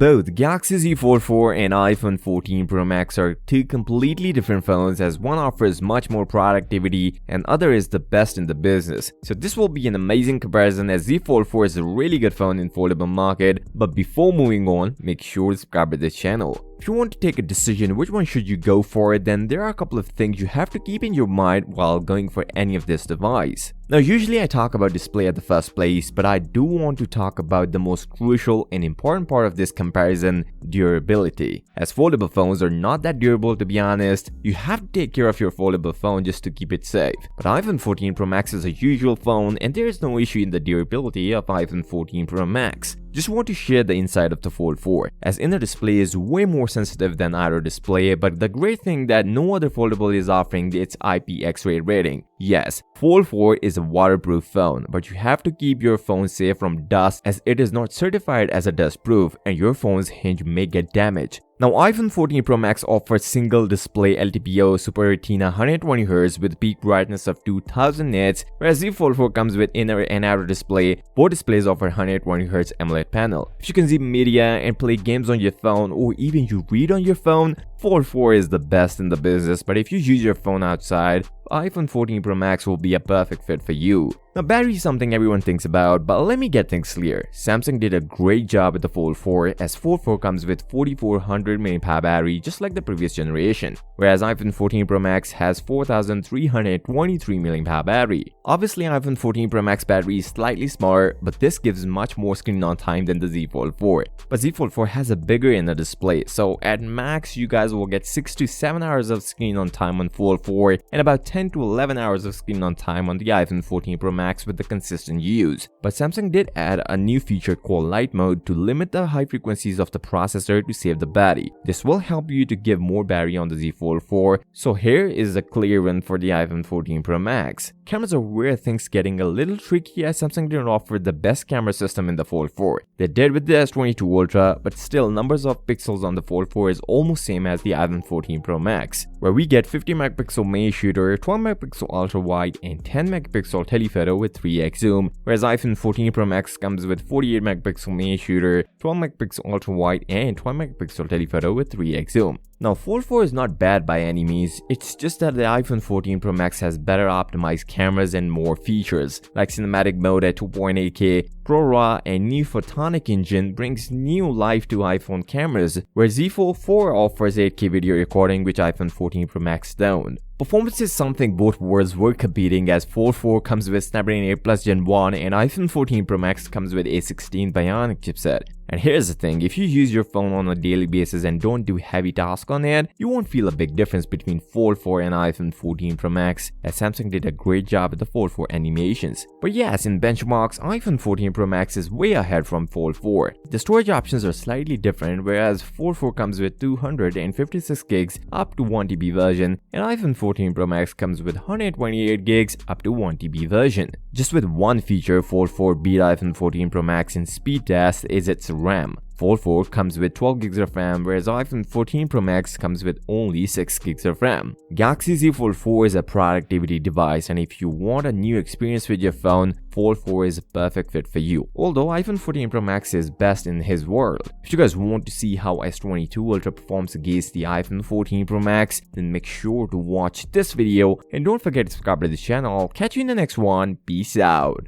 Both Galaxy Z Fold 4 and iPhone 14 Pro Max are two completely different phones, as one offers much more productivity and other is the best in the business. So this will be an amazing comparison, as Z Fold 4 is a really good phone in foldable market. But before moving on, make sure to subscribe to this channel. If you want to take a decision which one should you go for, then there are a couple of things you have to keep in your mind while going for any of this device. Now usually I talk about display at the first place, but I do want to talk about the most crucial and important part of this comparison: durability. As foldable phones are not that durable, to be honest. You have to take care of your foldable phone just to keep it safe. But iPhone 14 Pro Max is a usual phone and there is no issue in the durability of iPhone 14 Pro Max. Just want to share the inside of the Fold 4, as inner display is way more sensitive than outer display, but the great thing that no other foldable is offering its IPX8 rating. Yes, Fold 4 is a waterproof phone, but you have to keep your phone safe from dust, as it is not certified as a dust proof and your phone's hinge may get damaged. Now iPhone 14 Pro Max offers single display LTPO Super Retina 120Hz with peak brightness of 2000 nits, whereas Z Fold 4 comes with inner and outer display. Both displays offer 120Hz AMOLED panel. If you consume media and play games on your phone, or even you read on your phone, Fold 4 is the best in the business. But if you use your phone outside, iPhone 14 Pro Max will be a perfect fit for you. Now battery is something everyone thinks about, but let me get things clear. Samsung did a great job with the Fold 4, as Fold 4 comes with 4400 mAh battery just like the previous generation, whereas iPhone 14 Pro Max has 4323 mAh battery. Obviously iPhone 14 Pro Max battery is slightly smaller, but this gives much more screen on time than the Z Fold 4. But Z Fold 4 has a bigger inner display, so at max you guys will get 6 to 7 hours of screen on time on Fold 4 and about 10 to 11 hours of screen on time on the iPhone 14 Pro Max with the consistent use. But Samsung did add a new feature called light mode to limit the high frequencies of the processor to save the battery. This will help you to give more battery on the Z Fold 4. So here is a clear win for the iPhone 14 Pro Max. Cameras are where things getting a little tricky, as Samsung didn't offer the best camera system in the Fold 4. They did with the S22 Ultra, but still numbers of pixels on the Fold 4 is almost same as the iPhone 14 Pro Max, where we get 50 megapixel main shooter, 12 megapixel ultra wide and 10 megapixel telephoto with 3x zoom, whereas iPhone 14 Pro Max comes with 48 megapixel main shooter, 12 megapixel ultra wide and 12 megapixel telephoto with 3x zoom. Now Fold 4 is not bad by any means, it's just that the iPhone 14 Pro Max has better optimized cameras and more features, like cinematic mode at 2.8K, ProRAW and new photonic engine brings new life to iPhone cameras, where Z Fold 4 offers 8K video recording which iPhone 14 Pro Max don't. Performance is something both worlds were competing, as Fold 4 comes with Snapdragon 8 Plus Gen 1 and iPhone 14 Pro Max comes with A16 Bionic chipset. And here's the thing, if you use your phone on a daily basis and don't do heavy tasks on it, you won't feel a big difference between Fold 4 and iPhone 14 Pro Max, as Samsung did a great job with the Fold 4 animations. But yes, in benchmarks, iPhone 14 Pro Max is way ahead from Fold 4. The storage options are slightly different, whereas Fold 4 comes with 256 gigs up to 1TB version, and iPhone 14 Pro Max comes with 128 gigs up to 1TB version. Just with one feature, Fold 4 beat iPhone 14 Pro Max in speed test is its RAM. Fold 4 comes with 12 gigs of RAM, whereas iPhone 14 Pro Max comes with only 6 gigs of RAM. Galaxy Z Fold 4 is a productivity device, and if you want a new experience with your phone, Fold 4 is a perfect fit for you. Although iPhone 14 Pro Max is best in his world. If you guys want to see how S22 Ultra performs against the iPhone 14 Pro Max, then make sure to watch this video and don't forget to subscribe to the channel. I'll catch you in the next one. Peace out.